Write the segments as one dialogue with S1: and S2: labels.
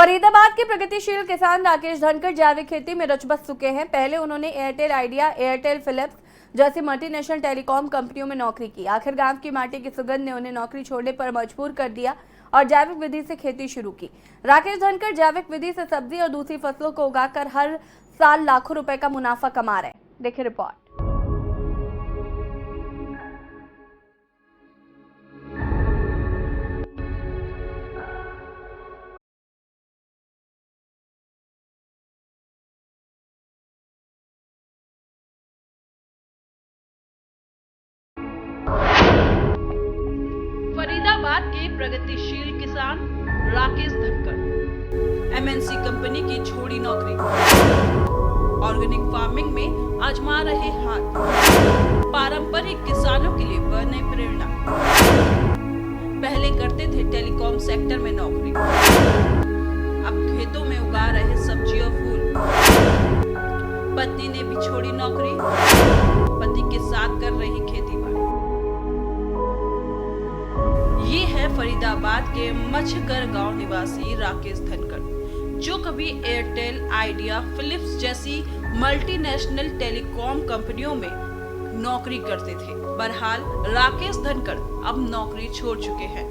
S1: फरीदाबाद के प्रगतिशील किसान राकेश धनकर जैविक खेती में रच बस चुके हैं। पहले उन्होंने एयरटेल आइडिया, एयरटेल फिलिप्स जैसी मल्टीनेशनल टेलीकॉम कंपनियों में नौकरी की। आखिर गांव की माटी की सुगंध ने उन्हें नौकरी छोड़ने पर मजबूर कर दिया और जैविक विधि से खेती शुरू की। राकेश धनकर जैविक विधि से सब्जी और दूसरी फसलों को उगाकर हर साल लाखों रुपए का मुनाफा कमा रहे हैं। देखिए रिपोर्ट।
S2: फरीदाबाद के प्रगतिशील किसान राकेश धनकर एमएनसी कंपनी की छोड़ी नौकरी, ऑर्गेनिक फार्मिंग में आजमा रहे हाथ, पारंपरिक किसानों के लिए बने प्रेरणा। पहले करते थे टेलीकॉम सेक्टर में नौकरी, अब खेतों में उगा रहे सब्जी और फूल। पत्नी ने भी छोड़ी नौकरी, पति के साथ कर रही खेती बाड़ी। ये है फरीदाबाद के मच्छकर गांव निवासी राकेश धनकर, जो कभी एयरटेल, आइडिया, फिलिप्स जैसी मल्टीनेशनल टेलीकॉम कंपनियों में नौकरी करते थे। बहरहाल राकेश धनकर अब नौकरी छोड़ चुके हैं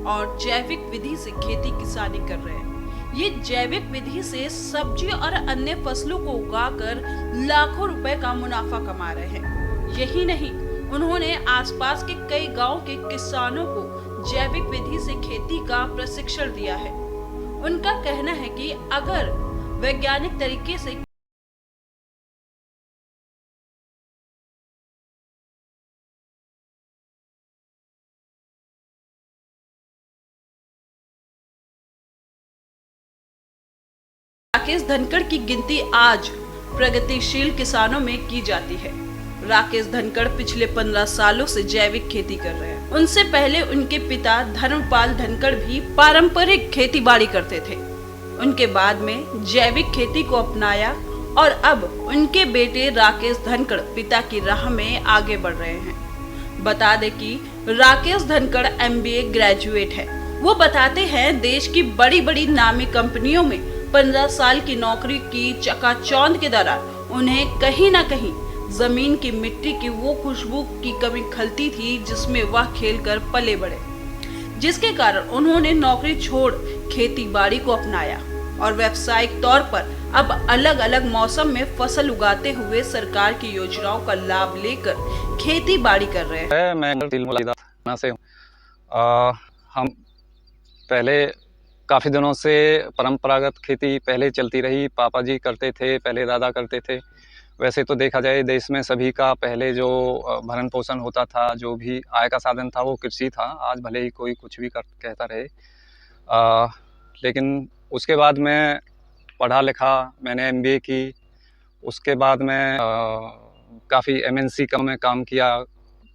S2: और जैविक विधि से खेती किसानी कर रहे हैं। ये जैविक विधि से सब्जी और अन्य फसलों को उगाकर लाखों रुपए का मुनाफा कमा रहे हैं। यही नहीं, उन्होंने आसपास के कई गांव के किसानों को जैविक विधि से खेती का प्रशिक्षण दिया है। उनका कहना है कि अगर वैज्ञानिक तरीके से राकेश धनकर की गिनती आज प्रगतिशील किसानों में की जाती है। राकेश धनकर पिछले 15 सालों से जैविक खेती कर रहे हैं। उनसे पहले उनके पिता धर्मपाल धनकर भी पारंपरिक खेती बाड़ी करते थे। उनके बाद में जैविक खेती को अपनाया और अब उनके बेटे राकेश धनकर पिता की राह में आगे बढ़ रहे हैं। बता दें कि राकेश धनकर MBA ग्रेजुएट है। वो बताते हैं देश की बड़ी बड़ी नामी कंपनियों में 15 साल की नौकरी की चकाचौंध के दौरान उन्हें कहीं ना कहीं जमीन की मिट्टी की वो खुशबू की कमी खलती थी जिसमें वह खेलकर पले बढ़े, जिसके कारण उन्होंने नौकरी छोड़ खेती बाड़ी को अपनाया और व्यावसायिक तौर पर अब अलग अलग मौसम में फसल उगाते हुए सरकार की योजनाओं का लाभ लेकर खेती बाड़ी कर रहे हैं।
S3: मैं से हम पहले काफ़ी दिनों से परंपरागत खेती पहले चलती रही। पापा जी करते थे, पहले दादा करते थे। वैसे तो देखा जाए देश में सभी का पहले जो भरण पोषण होता था, जो भी आय का साधन था वो कृषि था। आज भले ही कोई कुछ भी कहता रहे, लेकिन उसके बाद मैं पढ़ा लिखा, मैंने MBA की। उसके बाद मैं काफ़ी MNC में काम किया।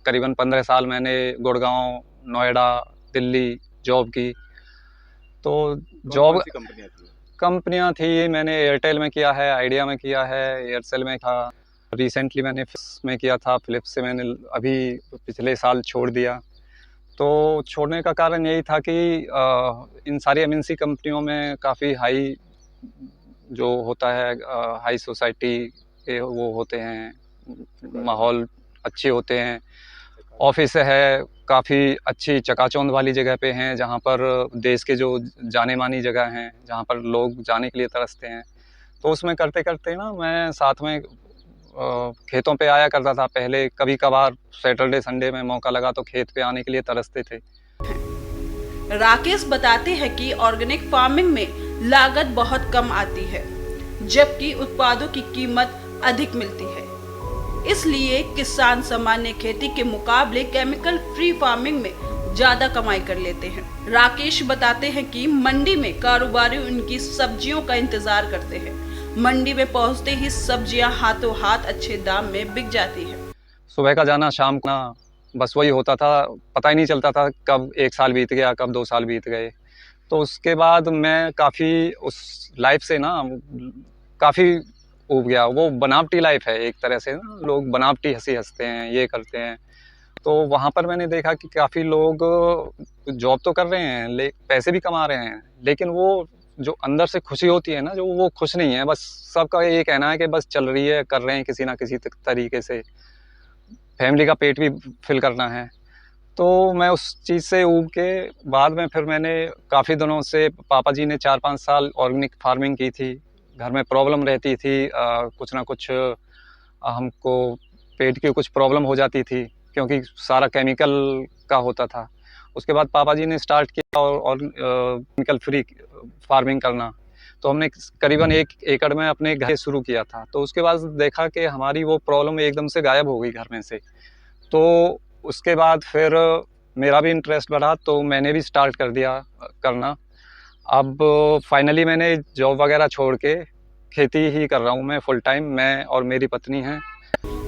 S3: करीबन 15 साल मैंने गुड़गांव, नोएडा, दिल्ली जॉब की। तो जॉब कंपनियां थी, मैंने एयरटेल में किया है, आइडिया में किया है, एयरसेल में था। रिसेंटली मैंने फिलिप्स में किया था। फिलिप्स से मैंने अभी पिछले साल छोड़ दिया। तो छोड़ने का कारण यही था कि इन सारी MNC कंपनियों में काफ़ी हाई जो होता है, हाई सोसाइटी के वो होते हैं, माहौल अच्छे होते हैं। ऑफिस है, काफ़ी अच्छी चकाचौंध वाली जगह पे हैं, जहाँ पर देश के जो जाने मानी जगह हैं, जहाँ पर लोग जाने के लिए तरसते हैं। तो उसमें करते करते ना मैं साथ में खेतों पे आया करता था। पहले कभी कभार सैटरडे संडे में मौका लगा तो खेत पे आने के लिए तरसते थे।
S2: राकेश बताते हैं कि ऑर्गेनिक फार्मिंग में लागत बहुत कम आती है, जबकि उत्पादों की कीमत अधिक मिलती है। इसलिए किसान सामान्य खेती के मुकाबले केमिकल फ्री फार्मिंग में ज्यादा कमाई कर लेते हैं। राकेश बताते हैं कि मंडी में कारोबारी उनकी सब्जियों का इंतजार करते हैं। मंडी में पहुंचते ही सब्जियां हाथों हाथ अच्छे दाम में बिक जाती है।
S3: सुबह का जाना, शाम का, बस वही होता था। पता ही नहीं चलता था कब 1 साल बीत गया, कब 2 साल बीत गए। तो उसके बाद मैं काफ़ी उस लाइफ से ना काफ़ी उब गया। वो बनावटी लाइफ है एक तरह से ना, लोग बनावटी हंसी हंसते हैं, ये करते हैं। तो वहाँ पर मैंने देखा कि काफ़ी लोग जॉब तो कर रहे हैं, पैसे भी कमा रहे हैं, लेकिन वो जो अंदर से खुशी होती है ना, जो वो खुश नहीं है। बस सबका ये कहना है कि बस चल रही है, कर रहे हैं किसी ना किसी तरीके से, फैमिली का पेट भी फिल करना है। तो मैं उस चीज़ से ऊब के बाद में फिर मैंने काफ़ी दिनों से, पापा जी ने 4-5 साल ऑर्गेनिक फार्मिंग की थी। घर में प्रॉब्लम रहती थी, कुछ ना कुछ हमको पेट की कुछ प्रॉब्लम हो जाती थी क्योंकि सारा केमिकल का होता था। उसके बाद पापा जी ने स्टार्ट किया और केमिकल फ्री फार्मिंग करना। तो हमने करीबन 1 एकड़ में अपने घर शुरू किया था। तो उसके बाद देखा कि हमारी वो प्रॉब्लम एकदम से गायब हो गई घर में से। तो उसके बाद फिर मेरा भी इंटरेस्ट बढ़ा, तो मैंने भी स्टार्ट कर दिया करना। अब फाइनली मैंने जॉब वगैरह छोड़ के खेती ही कर रहा हूँ मैं फुल टाइम, मैं और मेरी पत्नी हैं।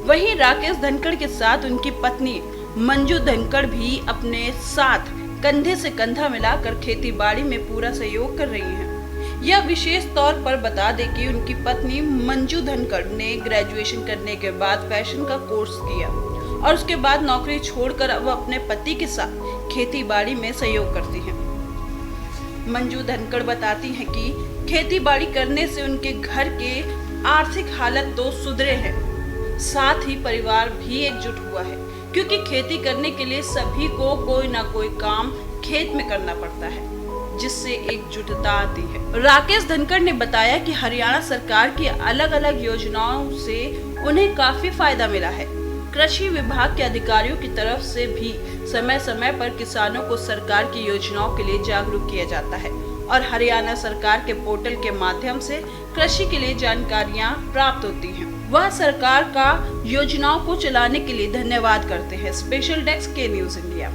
S2: वहीं राकेश धनखड़ के साथ उनकी पत्नी मंजू धनखड़ भी अपने साथ कंधे से कंधा मिलाकर खेती बाड़ी में पूरा सहयोग कर रही हैं। यह विशेष तौर पर बता दें कि उनकी पत्नी मंजू धनखड़ ने ग्रेजुएशन करने के बाद फैशन का कोर्स किया और उसके बाद नौकरी छोड़कर अब अपने पति के साथ खेती बाड़ी में सहयोग करती हैं। मंजू धनखड़ बताती हैं कि खेती बाड़ी करने से उनके घर के आर्थिक हालत तो सुधरे हैं, साथ ही परिवार भी एकजुट हुआ है, क्योंकि खेती करने के लिए सभी को कोई ना कोई काम खेत में करना पड़ता है, जिससे एकजुटता आती है। राकेश धनखड़ ने बताया कि हरियाणा सरकार की अलग अलग योजनाओं से उन्हें काफी फायदा मिला है। कृषि विभाग के अधिकारियों की तरफ से भी समय समय पर किसानों को सरकार की योजनाओं के लिए जागरूक किया जाता है और हरियाणा सरकार के पोर्टल के माध्यम से कृषि के लिए जानकारियां प्राप्त होती हैं। वह सरकार का योजनाओं को चलाने के लिए धन्यवाद करते हैं। स्पेशल डेस्क के न्यूज़ इंडिया।